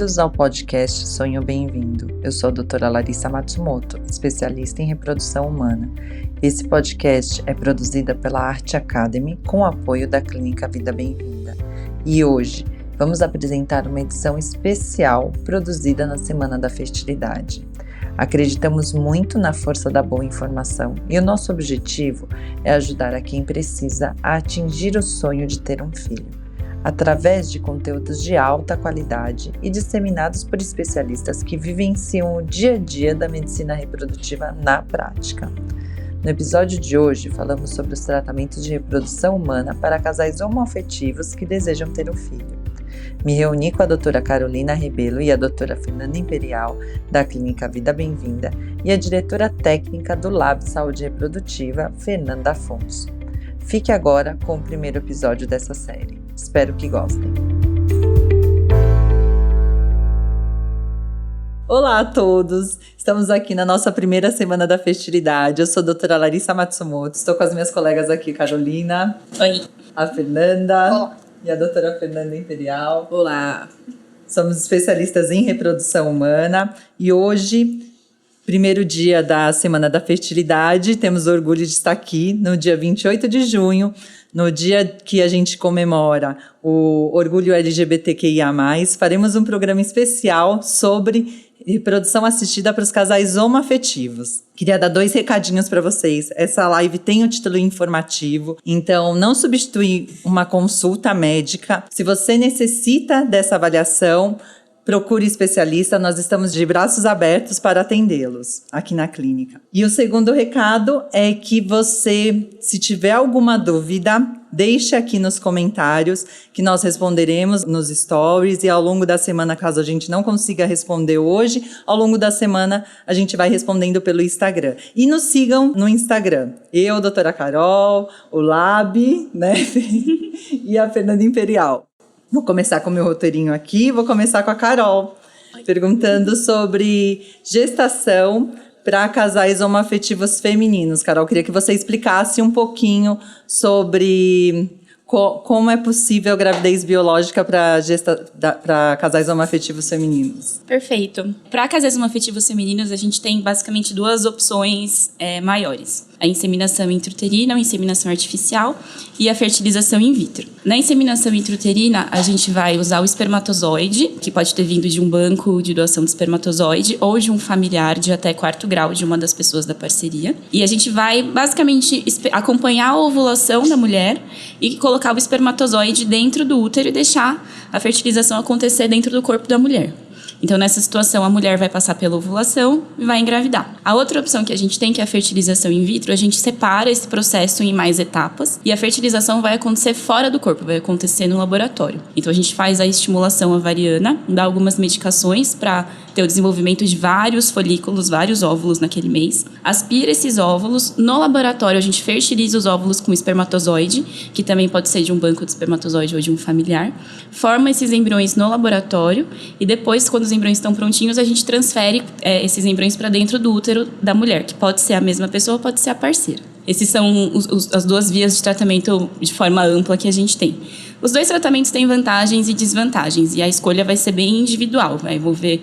Bem-vindos ao podcast Sonho Bem-vindo. Eu sou a doutora Larissa Matsumoto, especialista em reprodução humana. Esse podcast é produzido pela Arte Academy com o apoio da Clínica Vida Bem-vinda. E hoje vamos apresentar uma edição especial produzida na Semana da Fertilidade. Acreditamos muito na força da boa informação e o nosso objetivo é ajudar a quem precisa a atingir o sonho de ter um filho, através de conteúdos de alta qualidade e disseminados por especialistas que vivenciam o dia a dia da medicina reprodutiva na prática. No episódio de hoje, falamos sobre os tratamentos de reprodução humana para casais homoafetivos que desejam ter um filho. Me reuni com a doutora Carolina Rebelo e a doutora Fernanda Imperial, da Clínica Vida Bem-vinda, e a diretora técnica do Lab Saúde Reprodutiva, Fernanda Afonso. Fique agora com o primeiro episódio dessa série. Espero que gostem. Olá a todos! Estamos aqui na nossa primeira Semana da Fertilidade. Eu sou a doutora Larissa Matsumoto, estou com as minhas colegas aqui, Carolina. Oi. A Fernanda. Olá. E a doutora Fernanda Imperial. Olá. Somos especialistas em reprodução humana e hoje, primeiro dia da Semana da Fertilidade, temos o orgulho de estar aqui no dia 28 de junho, no dia que a gente comemora o Orgulho LGBTQIA+, faremos um programa especial sobre reprodução assistida para os casais homoafetivos. Queria dar 2 recadinhos para vocês. Essa live tem um título informativo, então não substitui uma consulta médica. Se você necessita dessa avaliação, procure especialista, nós estamos de braços abertos para atendê-los aqui na clínica. E o segundo recado é que você, se tiver alguma dúvida, deixe aqui nos comentários que nós responderemos nos stories e ao longo da semana, caso a gente não consiga responder hoje, ao longo da semana a gente vai respondendo pelo Instagram. E nos sigam no Instagram. Eu, doutora Carol, o Lab, né? E a Fernanda Imperial. Vou começar com o meu roteirinho aqui, vou começar com a Carol, perguntando sobre gestação para casais homoafetivos femininos. Carol, queria que você explicasse um pouquinho sobre como é possível gravidez biológica para casais homoafetivos femininos. Perfeito. Para casais homoafetivos femininos, a gente tem basicamente 2 opções maiores. A inseminação intrauterina, a inseminação artificial e a fertilização in vitro. Na inseminação intrauterina, a gente vai usar o espermatozoide, que pode ter vindo de um banco de doação de espermatozoide ou de um familiar de até 4º grau de uma das pessoas da parceria. E a gente vai, basicamente, acompanhar a ovulação da mulher e colocar o espermatozoide dentro do útero e deixar a fertilização acontecer dentro do corpo da mulher. Então, nessa situação, a mulher vai passar pela ovulação e vai engravidar. A outra opção que a gente tem, que é a fertilização in vitro, a gente separa esse processo em mais etapas e a fertilização vai acontecer fora do corpo, vai acontecer no laboratório. Então, a gente faz a estimulação ovariana, dá algumas medicações para ter o desenvolvimento de vários folículos, vários óvulos naquele mês. Aspira esses óvulos. No laboratório, a gente fertiliza os óvulos com espermatozoide, que também pode ser de um banco de espermatozoide ou de um familiar. Forma esses embriões no laboratório e depois, quando os embriões estão prontinhos, a gente transfere esses embriões para dentro do útero da mulher, que pode ser a mesma pessoa, pode ser a parceira. Esses são as 2 vias de tratamento de forma ampla que a gente tem. Os 2 tratamentos têm vantagens e desvantagens, e a escolha vai ser bem individual, vai envolver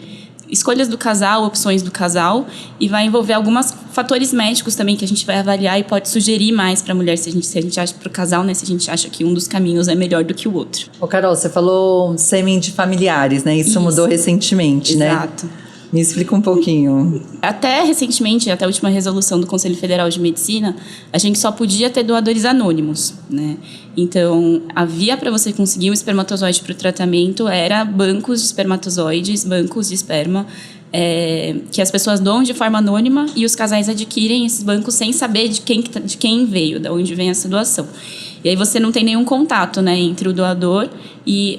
escolhas do casal, opções do casal, e vai envolver alguns fatores médicos também que a gente vai avaliar e pode sugerir mais para a mulher se a gente acha, para o casal, né, se a gente acha que um dos caminhos é melhor do que o outro. Ô Carol, você falou sêmen de familiares, né? Isso mudou recentemente, né? Exato. Me explica um pouquinho. Até recentemente, até a última resolução do Conselho Federal de Medicina, a gente só podia ter doadores anônimos, né? Então, a via para você conseguir um espermatozoide para o tratamento era bancos de espermatozoides, bancos de esperma, que as pessoas doam de forma anônima e os casais adquirem esses bancos sem saber de quem veio, de onde vem essa doação. E aí você não tem nenhum contato, né, entre o doador e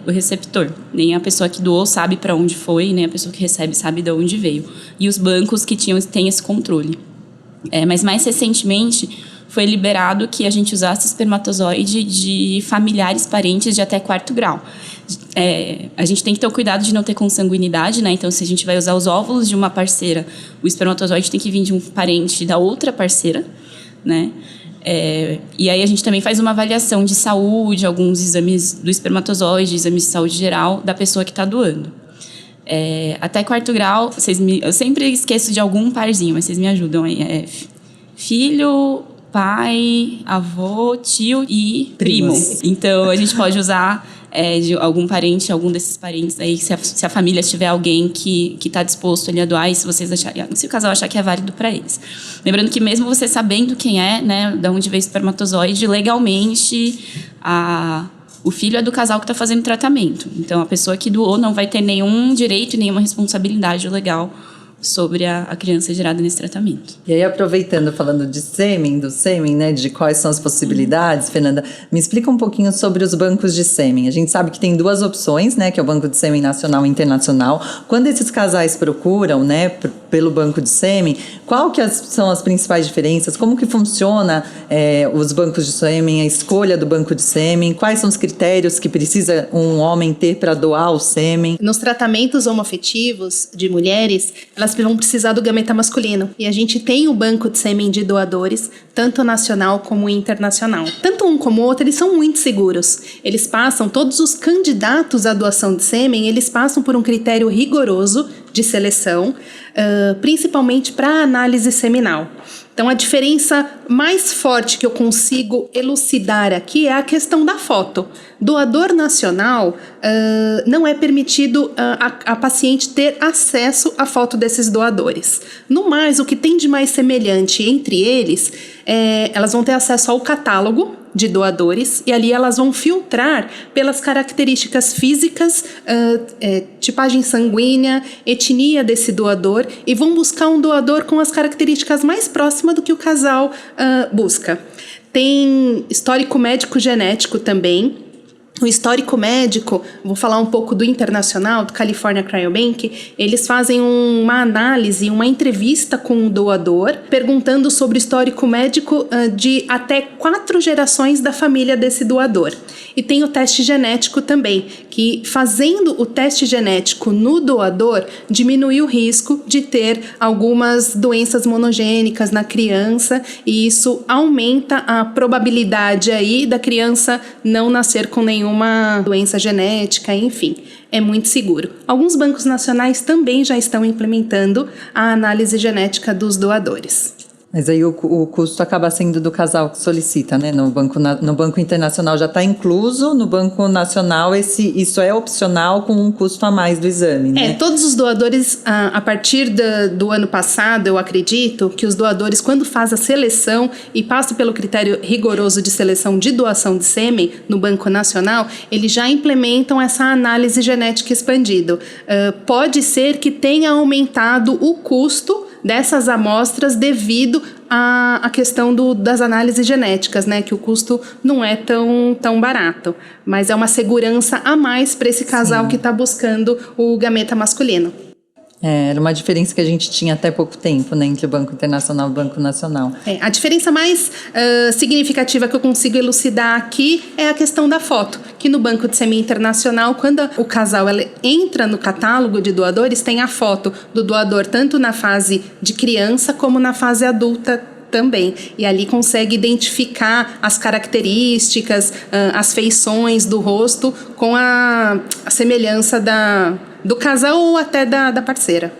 o receptor. Nem a pessoa que doou sabe para onde foi, nem a pessoa que recebe sabe de onde veio. E os bancos que têm esse controle. Mas mais recentemente foi liberado que a gente usasse espermatozoide de familiares parentes de até 4º grau. A gente tem que ter o cuidado de não ter consanguinidade, né? Então, se a gente vai usar os óvulos de uma parceira, o espermatozoide tem que vir de um parente da outra parceira, né? E aí a gente também faz uma avaliação de saúde, alguns exames do espermatozoide, exames de saúde geral da pessoa que está doando. Até quarto grau, eu sempre esqueço de algum parzinho, mas vocês me ajudam aí. Filho, pai, avô, tio e primo. Então, a gente pode usar de algum parente, algum desses parentes aí, se a família tiver alguém que está disposto ali a doar, e se o casal achar que é válido para eles. Lembrando que mesmo você sabendo quem é, né, de onde veio o espermatozoide, legalmente o filho é do casal que está fazendo tratamento. Então, a pessoa que doou não vai ter nenhum direito e nenhuma responsabilidade legal sobre a criança gerada nesse tratamento. E aí, aproveitando, falando do sêmen, né, de quais são as possibilidades, Fernanda, me explica um pouquinho sobre os bancos de sêmen. A gente sabe que tem duas opções, né, que é o Banco de Sêmen Nacional e Internacional. Quando esses casais procuram, né, pelo banco de sêmen, qual que são as principais diferenças? Como que funciona os bancos de sêmen, a escolha do banco de sêmen? Quais são os critérios que precisa um homem ter para doar o sêmen? Nos tratamentos homoafetivos de mulheres, elas vão precisar do gameta masculino. E a gente tem o banco de sêmen de doadores, tanto nacional como internacional. Tanto um como o outro, eles são muito seguros. Eles passam, todos os candidatos à doação de sêmen, eles passam por um critério rigoroso de seleção, principalmente para análise seminal. Então, a diferença mais forte que eu consigo elucidar aqui é a questão da foto. Doador nacional, não é permitido a paciente ter acesso à foto desses doadores. No mais, o que tem de mais semelhante entre eles, elas vão ter acesso ao catálogo de doadores, e ali elas vão filtrar pelas características físicas, tipagem sanguínea, etnia desse doador, e vão buscar um doador com as características mais próximas do que o casal busca. Tem histórico médico genético também. O histórico médico, vou falar um pouco do internacional, do California Cryobank, eles fazem uma análise, uma entrevista com o doador, perguntando sobre o histórico médico de até 4 gerações da família desse doador. E tem o teste genético também, que fazendo o teste genético no doador, diminui o risco de ter algumas doenças monogênicas na criança, e isso aumenta a probabilidade aí da criança não nascer com nenhuma doença genética, enfim, é muito seguro. Alguns bancos nacionais também já estão implementando a análise genética dos doadores. Mas aí o custo acaba sendo do casal que solicita, né? No banco internacional já está incluso, no banco nacional isso é opcional com um custo a mais do exame, né? Todos os doadores, a partir do ano passado, eu acredito que os doadores, quando faz a seleção e passam pelo critério rigoroso de seleção de doação de sêmen no banco nacional, eles já implementam essa análise genética expandida. Pode ser que tenha aumentado o custo dessas amostras devido à questão das análises genéticas, né? Que o custo não é tão barato, mas é uma segurança a mais para esse casal que está buscando o gameta masculino. Era uma diferença que a gente tinha até pouco tempo, né, entre o Banco Internacional e o Banco Nacional. A diferença mais significativa que eu consigo elucidar aqui é a questão da foto, que no Banco de Sêmen Internacional, quando o casal entra no catálogo de doadores, tem a foto do doador tanto na fase de criança como na fase adulta também, e ali consegue identificar as características, as feições do rosto com a semelhança do casal ou até da parceira.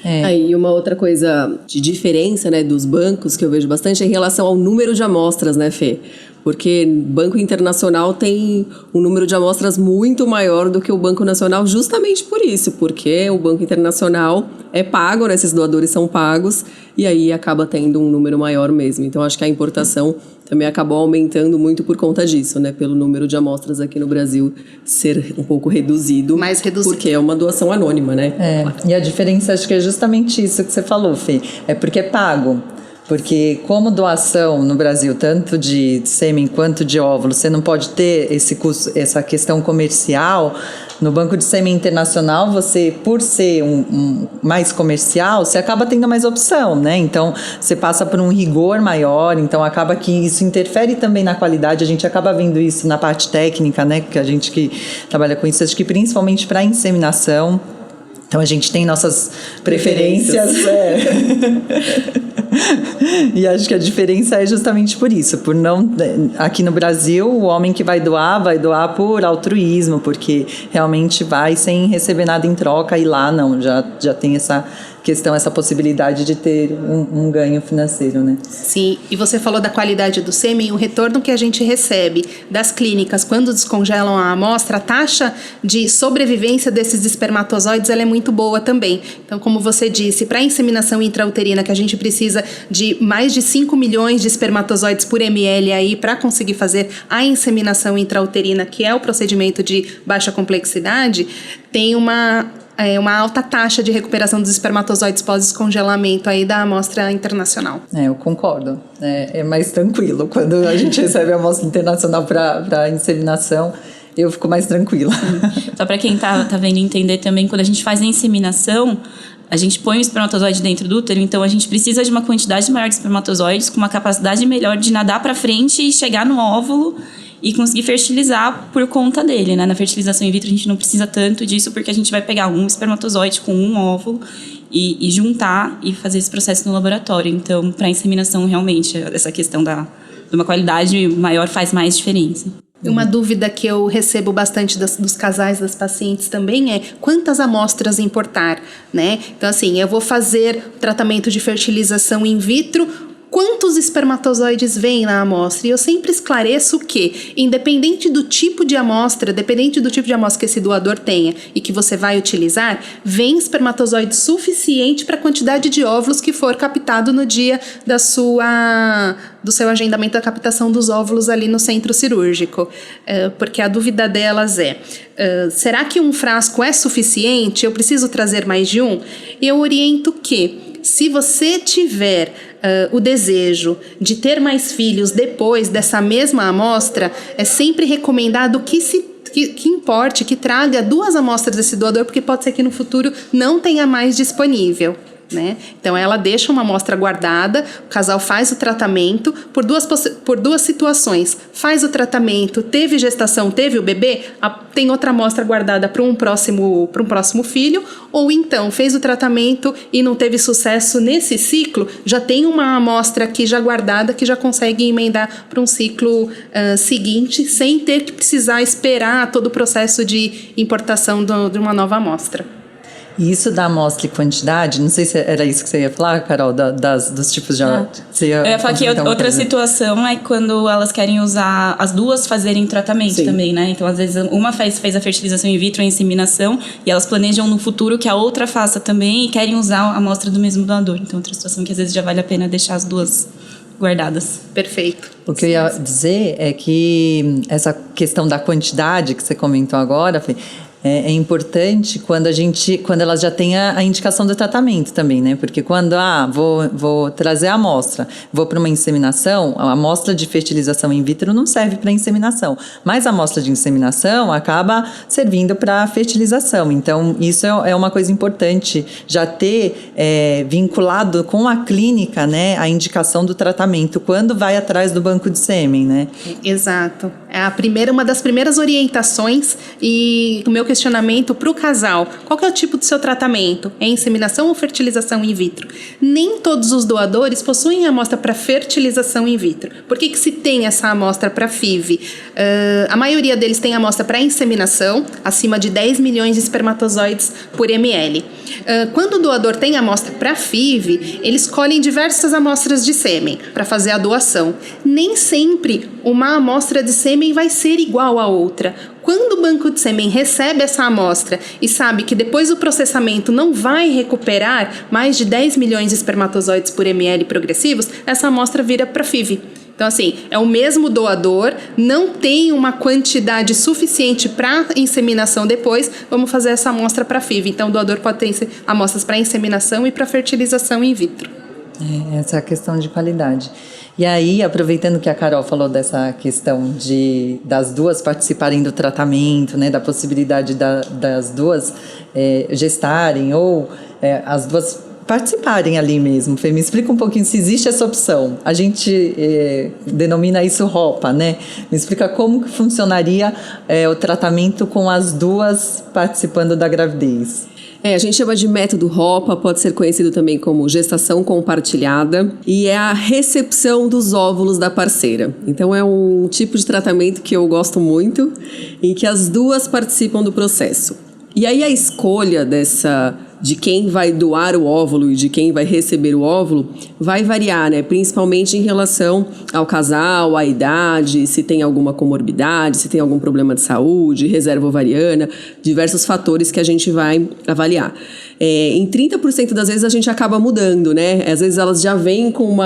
Aí uma outra coisa de diferença, né, dos bancos que eu vejo bastante é em relação ao número de amostras, né, Fê? Porque o Banco Internacional tem um número de amostras muito maior do que o Banco Nacional, justamente por isso, porque o Banco Internacional é pago, né, esses doadores são pagos, e aí acaba tendo um número maior mesmo. Então, acho que a importação também acabou aumentando muito por conta disso, né, pelo número de amostras aqui no Brasil ser um pouco reduzido. Mais reduzido. Porque é uma doação anônima, né? E a diferença, acho que é justamente isso que você falou, Fê, é porque é pago. Porque como doação no Brasil, tanto de sêmen quanto de óvulo, você não pode ter esse custo, essa questão comercial. No Banco de Sêmen Internacional, você, por ser mais comercial, você acaba tendo mais opção, né? Então, você passa por um rigor maior, então acaba que isso interfere também na qualidade. A gente acaba vendo isso na parte técnica, né? Porque a gente que trabalha com isso, acho que principalmente para inseminação, Então a gente tem nossas preferências. E acho que a diferença é justamente por isso, por não, aqui no Brasil, o homem que vai doar por altruísmo, porque realmente vai sem receber nada em troca, e lá não, já tem essa questão, essa possibilidade de ter um ganho financeiro, né? Sim, e você falou da qualidade do sêmen, o retorno que a gente recebe das clínicas quando descongelam a amostra, a taxa de sobrevivência desses espermatozoides, ela é muito boa também. Então, como você disse, para a inseminação intrauterina, que a gente precisa de mais de 5 milhões de espermatozoides por ml aí para conseguir fazer a inseminação intrauterina, que é o procedimento de baixa complexidade, tem uma alta taxa de recuperação dos espermatozoides pós-descongelamento aí da amostra internacional. Eu concordo. É mais tranquilo. Quando a gente recebe a amostra internacional para inseminação, eu fico mais tranquila. Só para quem tá vendo entender também, quando a gente faz a inseminação, a gente põe o espermatozoide dentro do útero, então a gente precisa de uma quantidade maior de espermatozoides com uma capacidade melhor de nadar para frente e chegar no óvulo e conseguir fertilizar por conta dele, né? Na fertilização in vitro a gente não precisa tanto disso, porque a gente vai pegar um espermatozoide com um óvulo e juntar e fazer esse processo no laboratório. Então, para inseminação, realmente, essa questão de uma qualidade maior faz mais diferença. Uma dúvida que eu recebo bastante dos casais, das pacientes também é quantas amostras importar, né? Então, assim, eu vou fazer tratamento de fertilização in vitro, quantos espermatozoides vêm na amostra? E eu sempre esclareço que, independente do tipo de amostra que esse doador tenha e que você vai utilizar, vem espermatozoide suficiente para a quantidade de óvulos que for captado no dia do seu agendamento da captação dos óvulos ali no centro cirúrgico. Porque a dúvida delas será que um frasco é suficiente? Eu preciso trazer mais de um? Eu oriento que, se você tiver o desejo de ter mais filhos depois dessa mesma amostra, é sempre recomendado que importe, que traga 2 amostras desse doador, porque pode ser que no futuro não tenha mais disponível, né? Então ela deixa uma amostra guardada, o casal faz o tratamento por duas situações. Faz o tratamento, teve gestação, teve o bebê, tem outra amostra guardada para um próximo filho, ou então fez o tratamento e não teve sucesso nesse ciclo, já tem uma amostra aqui já guardada que já consegue emendar para um ciclo seguinte, sem ter que precisar esperar todo o processo de importação de uma nova amostra. E isso da amostra e quantidade, não sei se era isso que você ia falar, Carol, dos tipos de... Eu ia falar que outra situação é quando elas querem usar, as duas fazerem tratamento. Sim. Também, né? Então, às vezes, uma fez a fertilização in vitro, a inseminação, e elas planejam no futuro que a outra faça também e querem usar a amostra do mesmo doador. Então, outra situação que às vezes já vale a pena deixar as duas guardadas. Perfeito. O que eu ia dizer é que essa questão da quantidade que você comentou agora, Fê, é importante quando elas já têm a indicação do tratamento também, né? Porque quando, vou trazer a amostra, vou para uma inseminação, a amostra de fertilização in vitro não serve para inseminação, mas a amostra de inseminação acaba servindo para fertilização. Então, isso é uma coisa importante, já ter vinculado com a clínica, né, a indicação do tratamento, quando vai atrás do banco de sêmen, né? Exato. É uma das primeiras orientações e o meu questionamento para o casal: qual que é o tipo do seu tratamento? É inseminação ou fertilização in vitro? Nem todos os doadores possuem amostra para fertilização in vitro. Por que se tem essa amostra para FIV? A maioria deles tem amostra para inseminação, acima de 10 milhões de espermatozoides por ml. Quando o doador tem amostra para FIV, eles escolhem diversas amostras de sêmen para fazer a doação. Nem sempre uma amostra de sêmen vai ser igual à outra. Quando o banco de sêmen recebe essa amostra e sabe que depois do processamento não vai recuperar mais de 10 milhões de espermatozoides por ml progressivos, essa amostra vira para FIV. Então, assim, é o mesmo doador, não tem uma quantidade suficiente para inseminação depois, vamos fazer essa amostra para FIV. Então, o doador pode ter amostras para inseminação e para fertilização in vitro. Essa é a questão de qualidade. E aí, aproveitando que a Carol falou dessa questão das duas participarem do tratamento, né, da possibilidade das duas gestarem ou as duas participarem ali mesmo. Fê, me explica um pouquinho se existe essa opção. A gente denomina isso ROPA, né? Me explica como que funcionaria o tratamento com as duas participando da gravidez. A gente chama de método ROPA, pode ser conhecido também como gestação compartilhada, e é a recepção dos óvulos da parceira. Então é um tipo de tratamento que eu gosto muito, em que as duas participam do processo. E aí a escolha de quem vai doar o óvulo e de quem vai receber o óvulo vai variar, né? Principalmente em relação ao casal, à idade, se tem alguma comorbidade, se tem algum problema de saúde, reserva ovariana, diversos fatores que a gente vai avaliar. Em 30% das vezes a gente acaba mudando, né? Às vezes elas já vêm com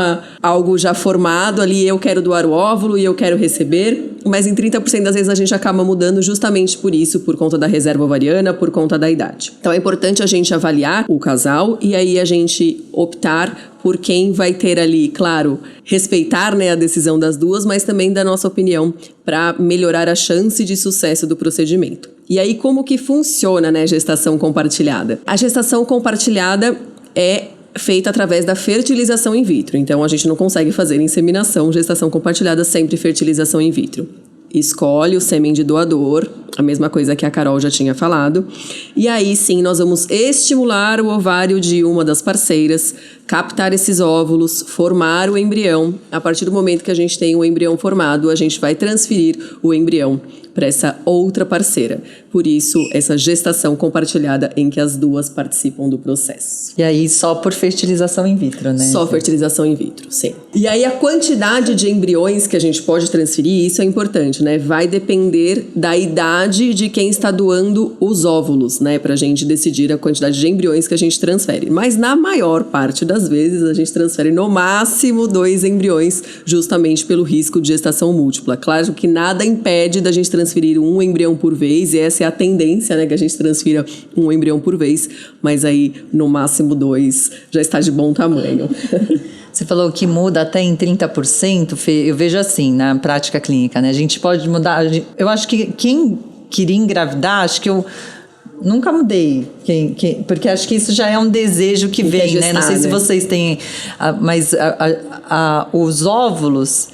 algo já formado ali, eu quero doar o óvulo e eu quero receber, mas em 30% das vezes a gente acaba mudando justamente por isso, por conta da reserva ovariana, por conta da idade. Então é importante a gente avaliar o casal e aí a gente optar por quem vai ter ali, claro, respeitar, né, a decisão das duas, mas também da nossa opinião para melhorar a chance de sucesso do procedimento. E aí como que funciona, né, a gestação compartilhada? A gestação compartilhada é feita através da fertilização in vitro. Então a gente não consegue fazer inseminação, gestação compartilhada, sempre fertilização in vitro. Escolhe o sêmen de doador, a mesma coisa que a Carol já tinha falado. E aí sim, nós vamos estimular o ovário de uma das parceiras, captar esses óvulos, formar o embrião. A partir do momento que a gente tem o embrião formado, a gente vai transferir o embrião para essa outra parceira. Por isso, essa gestação compartilhada em que as duas participam do processo. E aí só por fertilização in vitro, né? Só fertilização in vitro, sim. E aí a quantidade de embriões que a gente pode transferir, isso é importante, né? Vai depender da idade de quem está doando os óvulos, né? Pra gente decidir a quantidade de embriões que a gente transfere. Mas na maior parte das vezes, a gente transfere no máximo 2 embriões, justamente pelo risco de gestação múltipla. Claro que nada impede da gente transferir um embrião por vez, e essa é a tendência, né? Que a gente transfira um embrião por vez, mas aí no máximo 2 já está de bom tamanho. Você falou que muda até em 30%, Fê. Eu vejo assim, na prática clínica, né? A gente pode mudar. Eu acho que quem queria engravidar, acho que eu nunca mudei. Porque acho que isso já é um desejo que vem, né? Não sei se vocês têm. Mas os óvulos.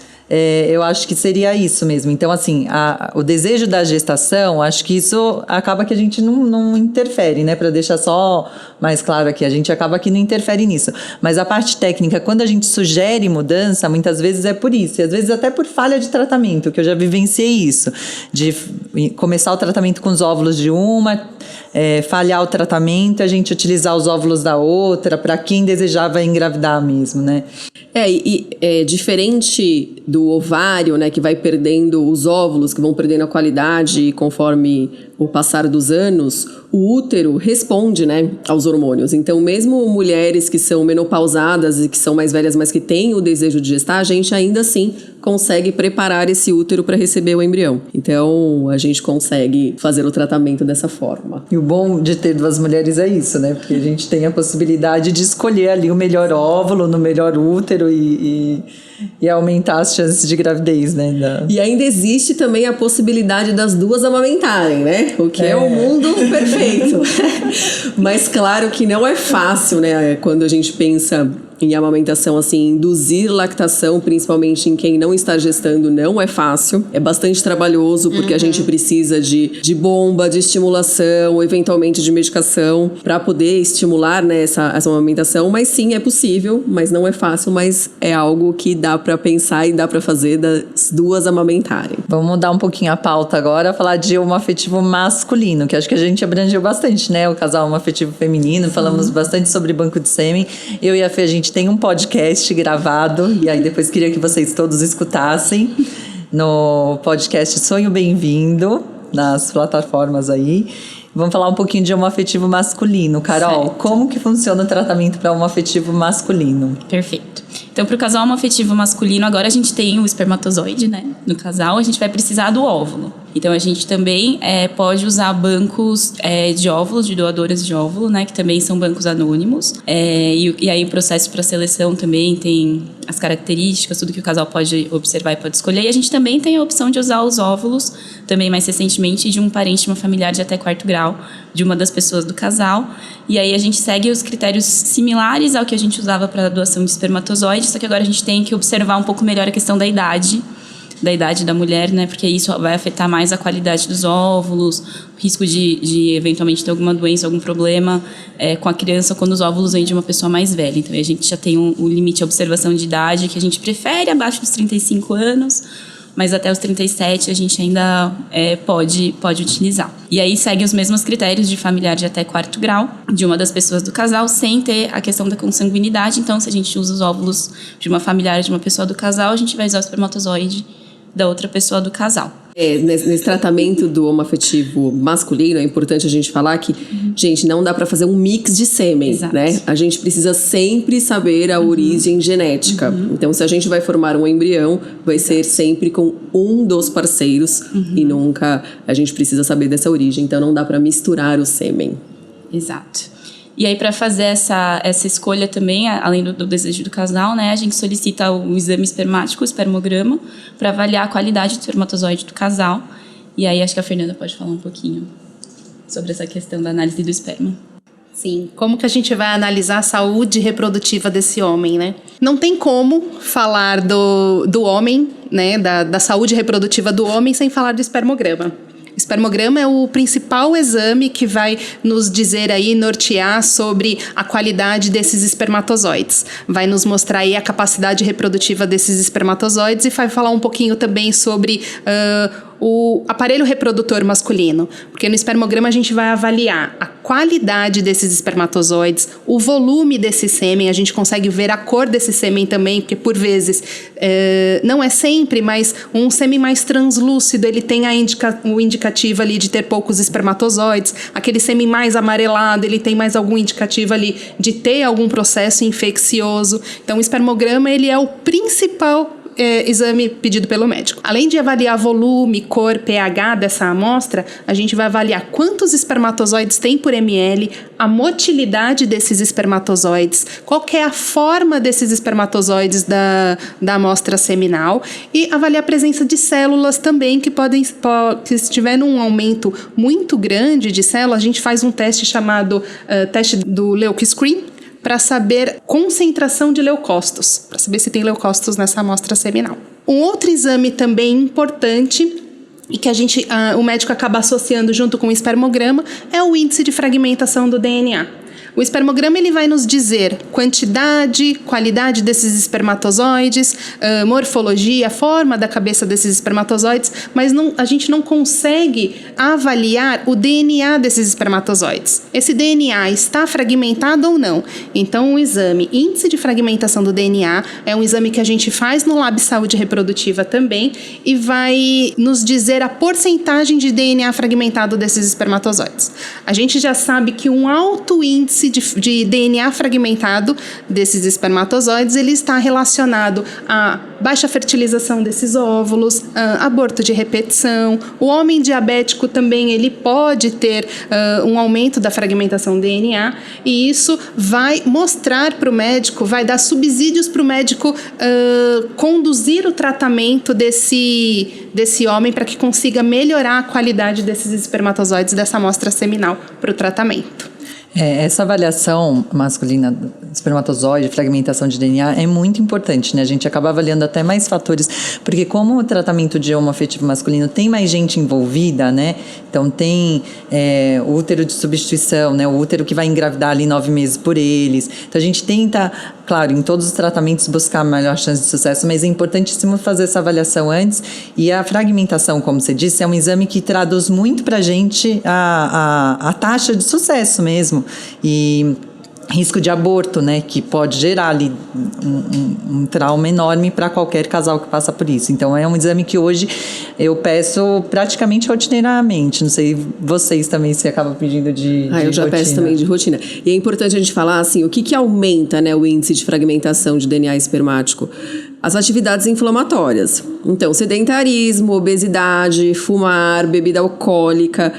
Eu acho que seria isso mesmo. Então, assim, o desejo da gestação, acho que isso acaba que a gente não interfere, né? Para deixar só mais claro aqui, a gente acaba que não interfere nisso. Mas a parte técnica, quando a gente sugere mudança, muitas vezes é por isso. E às vezes até por falha de tratamento, que eu já vivenciei isso. De começar o tratamento com os óvulos de uma, falhar o tratamento, a gente utilizar os óvulos da outra, para quem desejava engravidar mesmo, né? Diferente do ovário, né, que vai perdendo os óvulos, que vão perdendo a qualidade conforme o passar dos anos, o útero responde, né, aos hormônios. Então, mesmo mulheres que são menopausadas e que são mais velhas, mas que têm o desejo de gestar, a gente ainda assim consegue preparar esse útero para receber o embrião. Então, a gente consegue fazer o tratamento dessa forma. E o bom de ter 2 mulheres é isso, né? Porque a gente tem a possibilidade de escolher ali o melhor óvulo, no melhor útero e aumentar as chances de gravidez, né? E ainda existe também a possibilidade das duas amamentarem, né? O que é o mundo perfeito. Mas claro que não é fácil, né? Quando a gente pensa em amamentação, assim, induzir lactação, principalmente em quem não está gestando, não é fácil. É bastante trabalhoso, porque a gente precisa de bomba, de estimulação, eventualmente de medicação, para poder estimular, né, essa amamentação. Mas sim, é possível, mas não é fácil, mas é algo que dá para pensar e dá para fazer das duas amamentarem. Vamos mudar um pouquinho a pauta agora, falar de homoafetivo masculino, que acho que a gente abrangeu bastante, né? O casal homoafetivo feminino, falamos bastante sobre banco de sêmen. Eu e a Fê, a gente tem um podcast gravado, e aí depois queria que vocês todos escutassem no podcast Sonho Bem-vindo, nas plataformas aí. Vamos falar um pouquinho de homoafetivo masculino. Carol, certo. Como que funciona o tratamento para homoafetivo masculino? Perfeito. Então, para o casal homoafetivo masculino, agora a gente tem o espermatozoide, né? No casal, a gente vai precisar do óvulo. Então, a gente também pode usar bancos de óvulos, de doadoras de óvulo, né? Que também são bancos anônimos. E aí, o processo para seleção também tem as características, tudo que o casal pode observar e pode escolher. E a gente também tem a opção de usar os óvulos, também mais recentemente, de um parente, uma familiar de até 4º grau, de uma das pessoas do casal. E aí, a gente segue os critérios similares ao que a gente usava para a doação de espermatozoide, só que agora a gente tem que observar um pouco melhor a questão da idade da idade da mulher, né? Porque isso vai afetar mais a qualidade dos óvulos, o risco de eventualmente ter alguma doença, algum problema com a criança quando os óvulos vêm de uma pessoa mais velha. Então, a gente já tem o limite de observação de idade que a gente prefere abaixo dos 35 anos, mas até os 37 a gente ainda pode utilizar. E aí segue os mesmos critérios de familiar de até 4º grau de uma das pessoas do casal, sem ter a questão da consanguinidade. Então, se a gente usa os óvulos de uma familiar de uma pessoa do casal, a gente vai usar o espermatozoide da outra pessoa do casal. Nesse tratamento do homoafetivo masculino, é importante a gente falar que, gente, não dá para fazer um mix de sêmen, Exato. né? A gente precisa sempre saber a origem genética. Então, se a gente vai formar um embrião, vai ser sempre com um dos parceiros e nunca a gente precisa saber dessa origem. Então, não dá para misturar o sêmen. Exato. E aí, para fazer essa escolha também, além do desejo do casal, né, a gente solicita o exame espermático, o espermograma, para avaliar a qualidade do espermatozoide do casal. E aí, acho que a Fernanda pode falar um pouquinho sobre essa questão da análise do esperma. Sim, como que a gente vai analisar a saúde reprodutiva desse homem, né? Não tem como falar do homem, né, da saúde reprodutiva do homem sem falar do espermograma. O espermograma é o principal exame que vai nos dizer aí, nortear sobre a qualidade desses espermatozoides. Vai nos mostrar aí a capacidade reprodutiva desses espermatozoides e vai falar um pouquinho também sobre o aparelho reprodutor masculino, porque no espermograma a gente vai avaliar a qualidade desses espermatozoides, o volume desse sêmen, a gente consegue ver a cor desse sêmen também, porque por vezes, não é sempre, mas um sêmen mais translúcido, ele tem o indicativo ali de ter poucos espermatozoides, aquele sêmen mais amarelado, ele tem mais algum indicativo ali de ter algum processo infeccioso. Então o espermograma, ele é o principal exame pedido pelo médico. Além de avaliar volume, cor, pH dessa amostra, a gente vai avaliar quantos espermatozoides tem por ml, a motilidade desses espermatozoides, qual que é a forma desses espermatozoides da amostra seminal e avaliar a presença de células também que que se tiver num aumento muito grande de células, a gente faz um teste chamado teste do Leuciscreen, para saber concentração de leucócitos, para saber se tem leucócitos nessa amostra seminal. Um outro exame também importante e que o médico acaba associando junto com o espermograma é o índice de fragmentação do DNA. O espermograma, ele vai nos dizer quantidade, qualidade desses espermatozoides, morfologia, forma da cabeça desses espermatozoides, mas a gente não consegue avaliar o DNA desses espermatozoides. Esse DNA está fragmentado ou não? Então, o exame índice de fragmentação do DNA é um exame que a gente faz no Lab Saúde Reprodutiva também e vai nos dizer a porcentagem de DNA fragmentado desses espermatozoides. A gente já sabe que um alto índice de DNA fragmentado desses espermatozoides, ele está relacionado à baixa fertilização desses óvulos, aborto de repetição. O homem diabético também, ele pode ter um aumento da fragmentação do DNA e isso vai mostrar para o médico, vai dar subsídios para o médico conduzir o tratamento desse homem para que consiga melhorar a qualidade desses espermatozoides dessa amostra seminal para o tratamento. Essa avaliação masculina do espermatozoide, fragmentação de DNA, é muito importante, né? A gente acaba avaliando até mais fatores, porque como o tratamento de homoafetivo masculino tem mais gente envolvida, né? Então tem o útero de substituição, né? O útero que vai engravidar ali 9 meses por eles. Então a gente tenta, claro, em todos os tratamentos buscar a melhor chance de sucesso, mas é importantíssimo fazer essa avaliação antes. E a fragmentação, como você disse, é um exame que traduz muito pra gente a taxa de sucesso mesmo. E risco de aborto, né, que pode gerar ali um trauma enorme para qualquer casal que passa por isso. Então, é um exame que hoje eu peço praticamente rotineiramente. Não sei, vocês também se acabam pedindo de eu já peço também de rotina. E é importante a gente falar, assim, o que aumenta, né, o índice de fragmentação de DNA espermático? As atividades inflamatórias. Então, sedentarismo, obesidade, fumar, bebida alcoólica.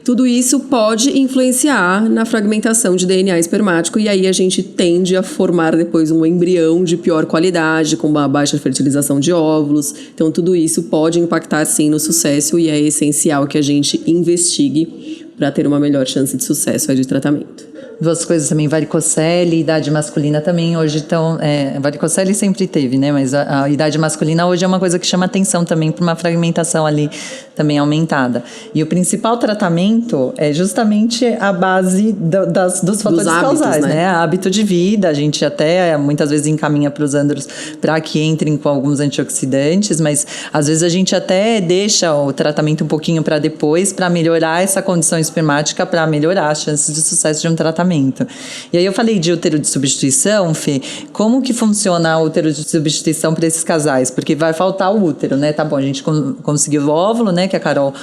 Tudo isso pode influenciar na fragmentação de DNA espermático e aí a gente tende a formar depois um embrião de pior qualidade, com uma baixa fertilização de óvulos. Então, tudo isso pode impactar, sim, no sucesso e é essencial que a gente investigue para ter uma melhor chance de sucesso aí de tratamento. duas coisas também, varicocele, idade masculina também hoje estão... varicocele sempre teve, né? Mas a idade masculina hoje é uma coisa que chama atenção também para uma fragmentação ali também aumentada. E o principal tratamento é justamente a base dos fatores hábitos, causais, né? Hábito de vida, a gente até muitas vezes encaminha para os andros para que entrem com alguns antioxidantes, mas às vezes a gente até deixa o tratamento um pouquinho para depois, para melhorar essa condição espermática, para melhorar as chances de sucesso de um tratamento. E aí eu falei de útero de substituição, Fê, como que funciona o útero de substituição para esses casais? Porque vai faltar o útero, né? Tá bom, a gente conseguiu o óvulo, né? Que a Carol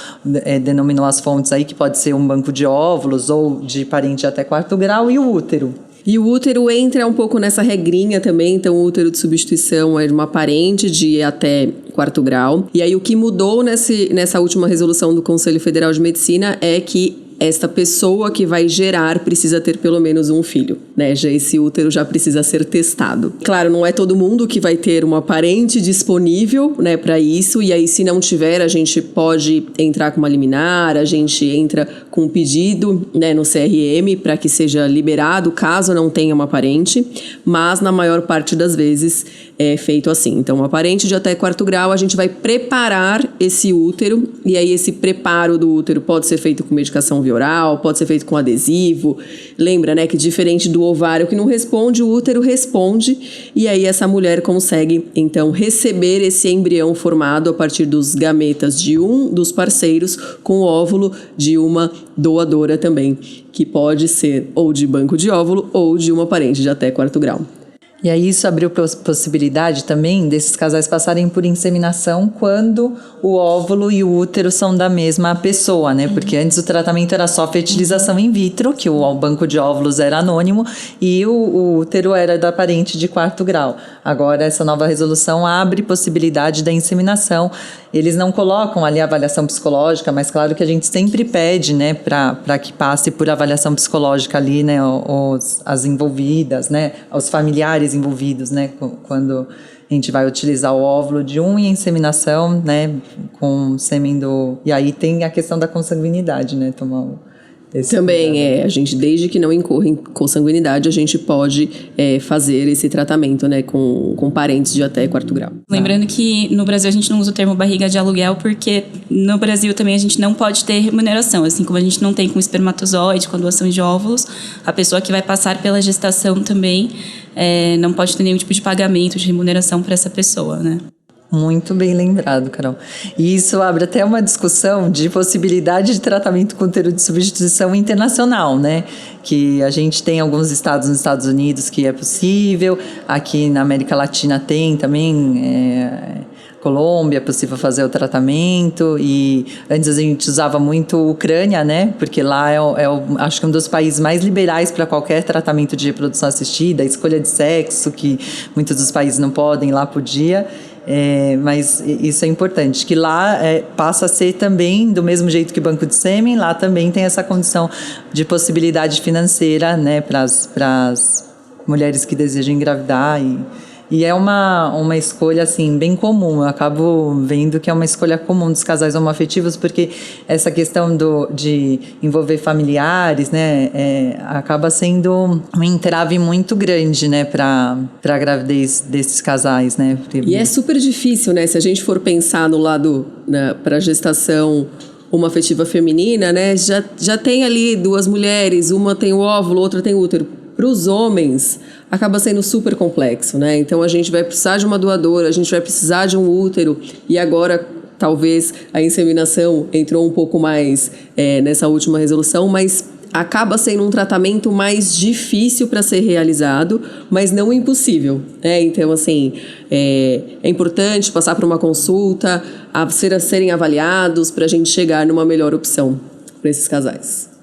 denominou as fontes aí, que pode ser um banco de óvulos ou de parente até 4º grau, e o útero. E o útero entra um pouco nessa regrinha também, então o útero de substituição é de uma parente de até 4º grau. E aí o que mudou nessa última resolução do Conselho Federal de Medicina é que esta pessoa que vai gerar precisa ter pelo menos um filho, né? Já esse útero já precisa ser testado. Claro, não é todo mundo que vai ter uma parente disponível, né, para isso, e aí se não tiver, a gente pode entrar com uma liminar, a gente entra com um pedido, né, no CRM para que seja liberado caso não tenha uma parente, mas na maior parte das vezes é feito assim. Então, uma parente de até 4º grau, a gente vai preparar esse útero, e aí esse preparo do útero pode ser feito com medicação via oral, pode ser feito com adesivo. Lembra, né, que diferente do ovário que não responde, o útero responde, e aí essa mulher consegue, então, receber esse embrião formado a partir dos gametas de um dos parceiros com o óvulo de uma doadora também, que pode ser ou de banco de óvulo ou de uma parente de até 4º grau. E aí isso abriu possibilidade também desses casais passarem por inseminação quando o óvulo e o útero são da mesma pessoa, né? Porque antes o tratamento era só fertilização in vitro, que o banco de óvulos era anônimo, e o útero era da parente de 4º grau. Agora essa nova resolução abre possibilidade da inseminação. Eles não colocam ali a avaliação psicológica, mas claro que a gente sempre pede, né, para que passe por avaliação psicológica ali, né, as envolvidas, né, os familiares envolvidos, né, quando a gente vai utilizar o óvulo de um e a inseminação, né, com sêmen do... E aí tem a questão da consanguinidade, né, tomar também a gente, desde que não incorra em consanguinidade, a gente pode fazer esse tratamento, né, com parentes de até 4º grau. Lembrando que no Brasil a gente não usa o termo barriga de aluguel porque no Brasil também a gente não pode ter remuneração, assim como a gente não tem com espermatozoide, com a doação de óvulos, a pessoa que vai passar pela gestação também não pode ter nenhum tipo de pagamento de remuneração para essa pessoa, né? Muito bem lembrado, Carol. E isso abre até uma discussão de possibilidade de tratamento com útero de substituição internacional, né? Que a gente tem alguns estados nos Estados Unidos que é possível, aqui na América Latina tem também, Colômbia é possível fazer o tratamento, e antes a gente usava muito Ucrânia, né? Porque lá acho que um dos países mais liberais para qualquer tratamento de reprodução assistida, escolha de sexo, que muitos dos países não podem, lá podia. Mas isso é importante, que lá passa a ser também, do mesmo jeito que banco de sêmen, lá também tem essa condição de possibilidade financeira, né, para as mulheres que desejam engravidar, e é uma escolha assim bem comum. Eu acabo vendo que é uma escolha comum dos casais homoafetivos, porque essa questão de envolver familiares, né, acaba sendo um entrave muito grande, né, para a gravidez desses casais, né. E é super difícil, né, se a gente for pensar no lado, né, para a gestação homoafetiva feminina, né, já tem ali duas mulheres, uma tem o óvulo, outra tem o útero. Para os homens, acaba sendo super complexo, né? Então, a gente vai precisar de uma doadora, a gente vai precisar de um útero, e agora, talvez, a inseminação entrou um pouco mais nessa última resolução, mas acaba sendo um tratamento mais difícil para ser realizado, mas não impossível, né? Então, assim, é importante passar por uma consulta, serem avaliados para a gente chegar numa melhor opção para esses casais.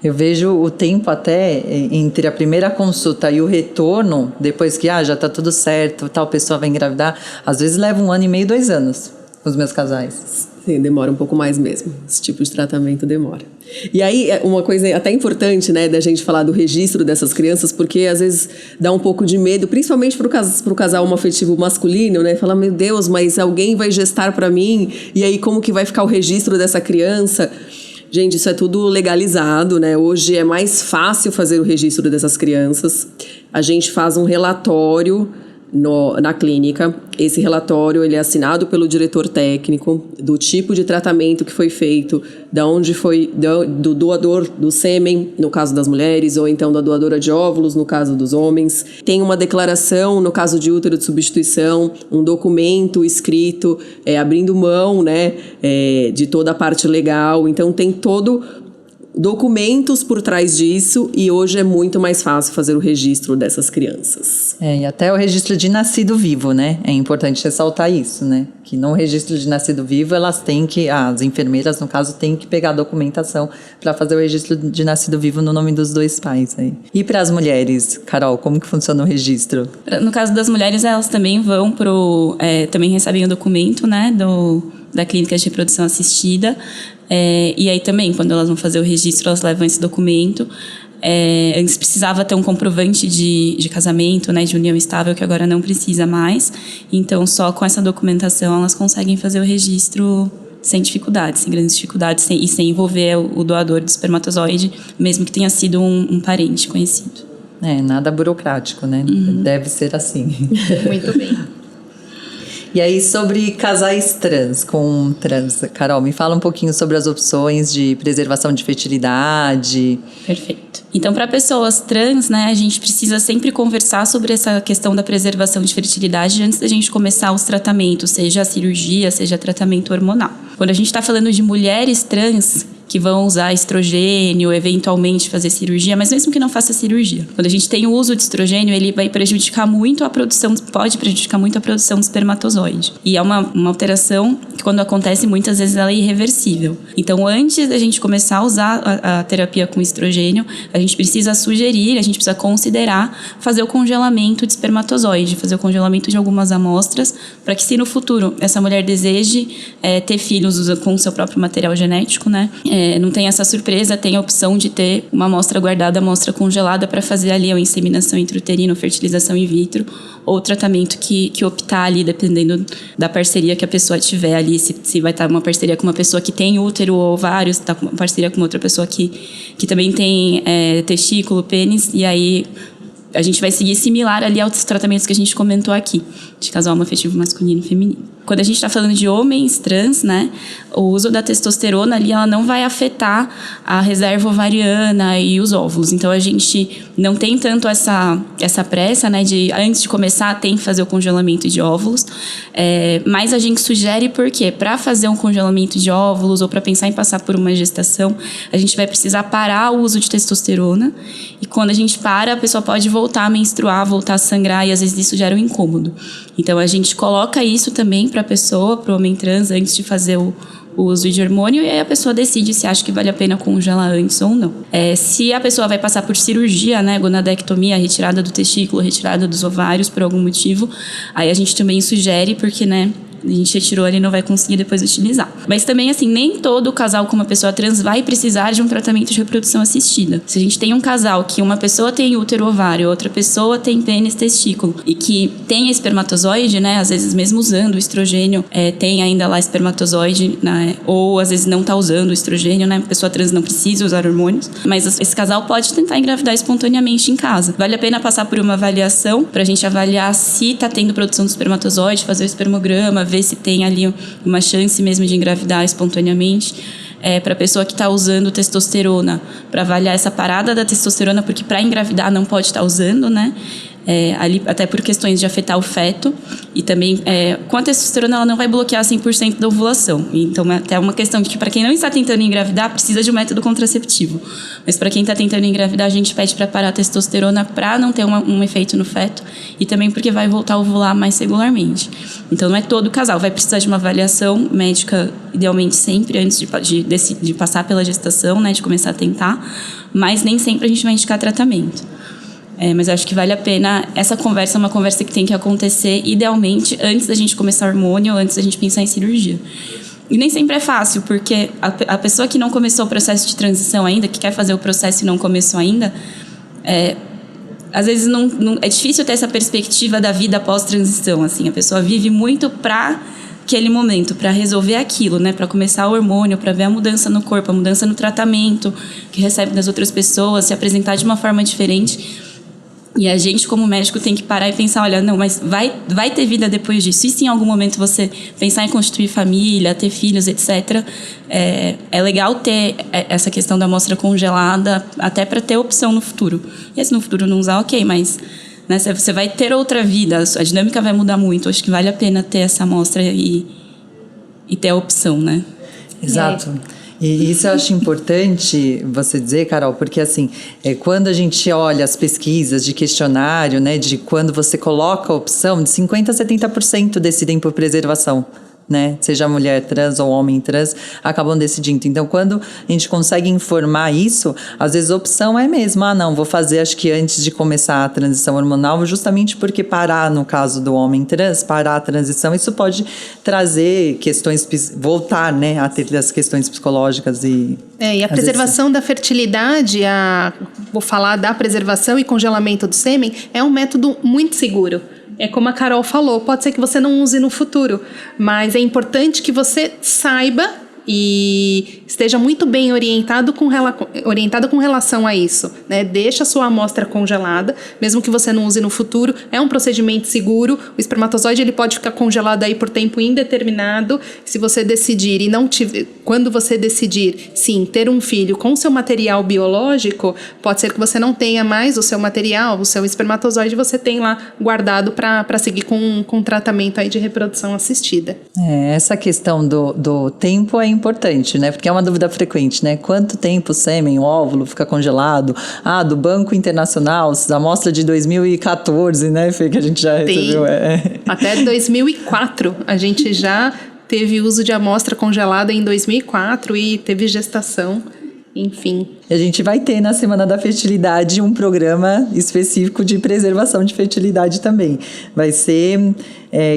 Eu vejo o tempo até entre a primeira consulta e o retorno, depois que já está tudo certo, tal pessoa vai engravidar, às vezes leva 1 ano e meio, 2 anos com os meus casais. Sim, demora um pouco mais mesmo. Esse tipo de tratamento demora. E aí, uma coisa até importante, né, da gente falar do registro dessas crianças, porque às vezes dá um pouco de medo, principalmente pro casal homoafetivo masculino, né? Falar, meu Deus, mas alguém vai gestar para mim? E aí, como que vai ficar o registro dessa criança? Gente, isso é tudo legalizado, né? Hoje é mais fácil fazer o registro dessas crianças. A gente faz um relatório na clínica. Esse relatório ele é assinado pelo diretor técnico, do tipo de tratamento que foi feito, da onde foi, do doador do sêmen, no caso das mulheres, ou então da doadora de óvulos, no caso dos homens. Tem uma declaração, no caso de útero de substituição, um documento escrito, abrindo mão, né, de toda a parte legal. Então tem documentos por trás disso, e hoje é muito mais fácil fazer o registro dessas crianças. E até o registro de nascido vivo, né? É importante ressaltar isso, né? Que no registro de nascido vivo, elas têm que, as enfermeiras, no caso, têm que pegar a documentação para fazer o registro de nascido vivo no nome dos dois pais. Aí. E para as mulheres, Carol, como que funciona o registro? No caso das mulheres, elas também vão também recebem o documento, né, da clínica de reprodução assistida. E aí também, quando elas vão fazer o registro, elas levam esse documento. Antes precisava ter um comprovante de casamento, né, de união estável, que agora não precisa mais. Então, só com essa documentação, elas conseguem fazer o registro sem dificuldades, sem grandes dificuldades, e sem envolver o doador de espermatozoide, mesmo que tenha sido um parente conhecido. Nada burocrático, né? Deve ser assim. Muito bem. E aí, sobre casais trans, Carol, me fala um pouquinho sobre as opções de preservação de fertilidade. Perfeito. Então, para pessoas trans, né, a gente precisa sempre conversar sobre essa questão da preservação de fertilidade antes da gente começar os tratamentos, seja a cirurgia, seja tratamento hormonal. Quando a gente está falando de mulheres trans que vão usar estrogênio, eventualmente fazer cirurgia, mas mesmo que não faça cirurgia. Quando a gente tem o uso de estrogênio, ele vai prejudicar muito a produção, pode prejudicar muito a produção de espermatozoide. E é uma alteração que, quando acontece, muitas vezes ela é irreversível. Então, antes da gente começar a usar a terapia com estrogênio, a gente precisa considerar fazer o congelamento de espermatozoide, fazer o congelamento de algumas amostras, para que, se no futuro essa mulher deseje ter filhos com o seu próprio material genético, né, não tem essa surpresa, tem a opção de ter uma amostra guardada, amostra congelada, para fazer ali a inseminação intrauterina, fertilização in vitro, ou tratamento que optar ali, dependendo da parceria que a pessoa tiver ali, se vai estar uma parceria com uma pessoa que tem útero ou ovário, se está com uma parceria com outra pessoa que também tem testículo, pênis, e aí a gente vai seguir similar ali aos tratamentos que a gente comentou aqui, de casal homoafetivo masculino e feminino. Quando a gente está falando de homens trans, né, o uso da testosterona ali, ela não vai afetar a reserva ovariana e os óvulos. Então, a gente não tem tanto essa pressa, né, de antes de começar, tem que fazer o congelamento de óvulos. Mas a gente sugere porque, para fazer um congelamento de óvulos ou para pensar em passar por uma gestação, a gente vai precisar parar o uso de testosterona. E quando a gente para, a pessoa pode voltar a menstruar, voltar a sangrar, e às vezes isso gera um incômodo. Então, a gente coloca isso também para a pessoa, para o homem trans, antes de fazer o uso de hormônio, e aí a pessoa decide se acha que vale a pena congelar antes ou não. Se a pessoa vai passar por cirurgia, né, gonadectomia, retirada do testículo, retirada dos ovários por algum motivo, aí a gente também sugere, porque, né, a gente retirou ali e não vai conseguir depois utilizar. Mas também, assim, nem todo casal com uma pessoa trans vai precisar de um tratamento de reprodução assistida. Se a gente tem um casal que uma pessoa tem útero, ovário, outra pessoa tem pênis, testículo, e que tem espermatozoide, né, às vezes mesmo usando o estrogênio, tem ainda lá espermatozoide, né, ou às vezes não tá usando o estrogênio, né, a pessoa trans não precisa usar hormônios, mas esse casal pode tentar engravidar espontaneamente em casa. Vale a pena passar por uma avaliação, pra gente avaliar se tá tendo produção de espermatozoide, fazer o espermograma, ver se tem ali uma chance mesmo de engravidar espontaneamente. Para a pessoa que está usando testosterona, para avaliar essa parada da testosterona, porque para engravidar não pode estar usando, né? Ali, até por questões de afetar o feto, e também com a testosterona ela não vai bloquear 100% da ovulação. Então é até uma questão de que, para quem não está tentando engravidar, precisa de um método contraceptivo, mas para quem está tentando engravidar, a gente pede para parar a testosterona para não ter um efeito no feto, e também porque vai voltar a ovular mais regularmente. Então não é todo casal, vai precisar de uma avaliação médica, idealmente sempre antes de passar pela gestação, né, de começar a tentar, mas nem sempre a gente vai indicar tratamento. Mas acho que vale a pena. Essa conversa é uma conversa que tem que acontecer, idealmente, antes da gente começar hormônio, antes da gente pensar em cirurgia. E nem sempre é fácil, porque a pessoa que não começou o processo de transição ainda, que quer fazer o processo e não começou ainda, às vezes não é difícil ter essa perspectiva da vida após transição. Assim, a pessoa vive muito para aquele momento para resolver aquilo, né? Para começar o hormônio, para ver a mudança no corpo, a mudança no tratamento que recebe das outras pessoas, se apresentar de uma forma diferente. E a gente, como médico, tem que parar e pensar, olha, não, mas vai ter vida depois disso. E se em algum momento você pensar em constituir família, ter filhos, etc., é legal ter essa questão da amostra congelada, até para ter opção no futuro. E se no futuro não usar, ok, mas né, você vai ter outra vida, a dinâmica vai mudar muito. Acho que vale a pena ter essa amostra e ter a opção, né? Exato. E isso eu acho importante você dizer, Carol, porque assim, quando a gente olha as pesquisas de questionário, né, de quando você coloca a opção, de 50% a 70% decidem por preservação, né? Seja mulher trans ou homem trans, acabam decidindo. Então, quando a gente consegue informar isso, às vezes a opção é mesmo, não, vou fazer acho que antes de começar a transição hormonal, justamente porque parar, no caso do homem trans, parar a transição, isso pode trazer questões, voltar, né, a ter as questões psicológicas e a preservação da fertilidade, vou falar da preservação e congelamento do sêmen, é um método muito seguro. É como a Carol falou, pode ser que você não use no futuro, mas é importante que você saiba e esteja muito bem orientado com relação a isso, né? Deixa a sua amostra congelada, mesmo que você não use no futuro, é um procedimento seguro. O espermatozoide ele pode ficar congelado aí por tempo indeterminado. Se você decidir quando você decidir, sim, ter um filho com seu material biológico, pode ser que você não tenha mais o seu material, o seu espermatozoide você tem lá guardado para seguir com tratamento aí de reprodução assistida. Essa questão do tempo é importante, né? Porque é uma dúvida frequente, né? Quanto tempo o sêmen, o óvulo fica congelado? Do Banco Internacional, da amostra de 2014, né, Fê, que a gente já recebeu. Até 2004, a gente já teve uso de amostra congelada em 2004 e teve gestação, enfim. A gente vai ter na Semana da Fertilidade um programa específico de preservação de fertilidade também. Vai ser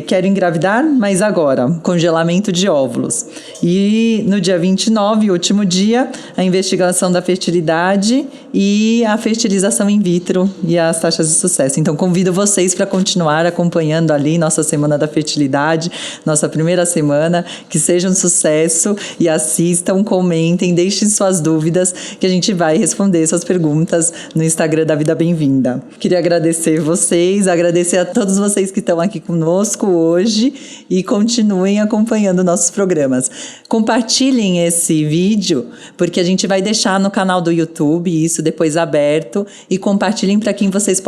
Quero Engravidar, mas agora, congelamento de óvulos. E no dia 29, último dia, a investigação da fertilidade e a fertilização in vitro e as taxas de sucesso. Então, convido vocês para continuar acompanhando ali nossa Semana da Fertilidade, nossa primeira semana, que seja um sucesso e assistam, comentem, deixem suas dúvidas, que a gente vai responder suas perguntas no Instagram da Vida Bem-vinda. Queria agradecer vocês, agradecer a todos vocês que estão aqui conosco hoje e continuem acompanhando nossos programas. Compartilhem esse vídeo, porque a gente vai deixar no canal do YouTube isso depois aberto, e compartilhem para quem vocês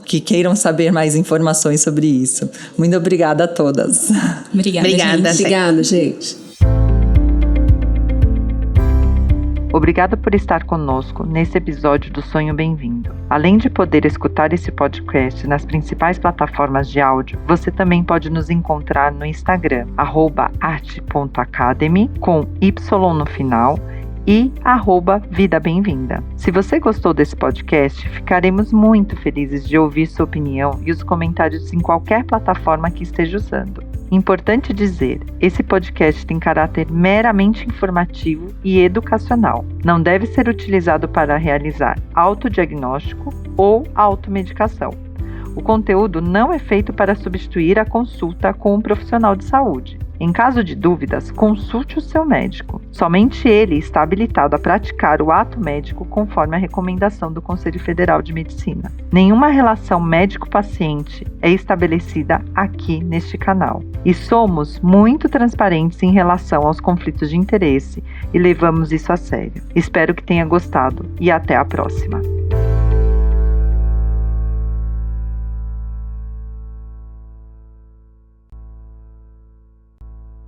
que queiram saber mais informações sobre isso. Muito obrigada a todas. Obrigada, gente. Obrigada por estar conosco nesse episódio do Sonho Bem-vindo. Além de poder escutar esse podcast nas principais plataformas de áudio, você também pode nos encontrar no Instagram, @arte.academy, com Y no final, e @Vida Bem-vinda. Se você gostou desse podcast, ficaremos muito felizes de ouvir sua opinião e os comentários em qualquer plataforma que esteja usando. Importante dizer, esse podcast tem caráter meramente informativo e educacional. Não deve ser utilizado para realizar autodiagnóstico ou automedicação. O conteúdo não é feito para substituir a consulta com um profissional de saúde. Em caso de dúvidas, consulte o seu médico. Somente ele está habilitado a praticar o ato médico conforme a recomendação do Conselho Federal de Medicina. Nenhuma relação médico-paciente é estabelecida aqui neste canal. E somos muito transparentes em relação aos conflitos de interesse e levamos isso a sério. Espero que tenha gostado e até a próxima.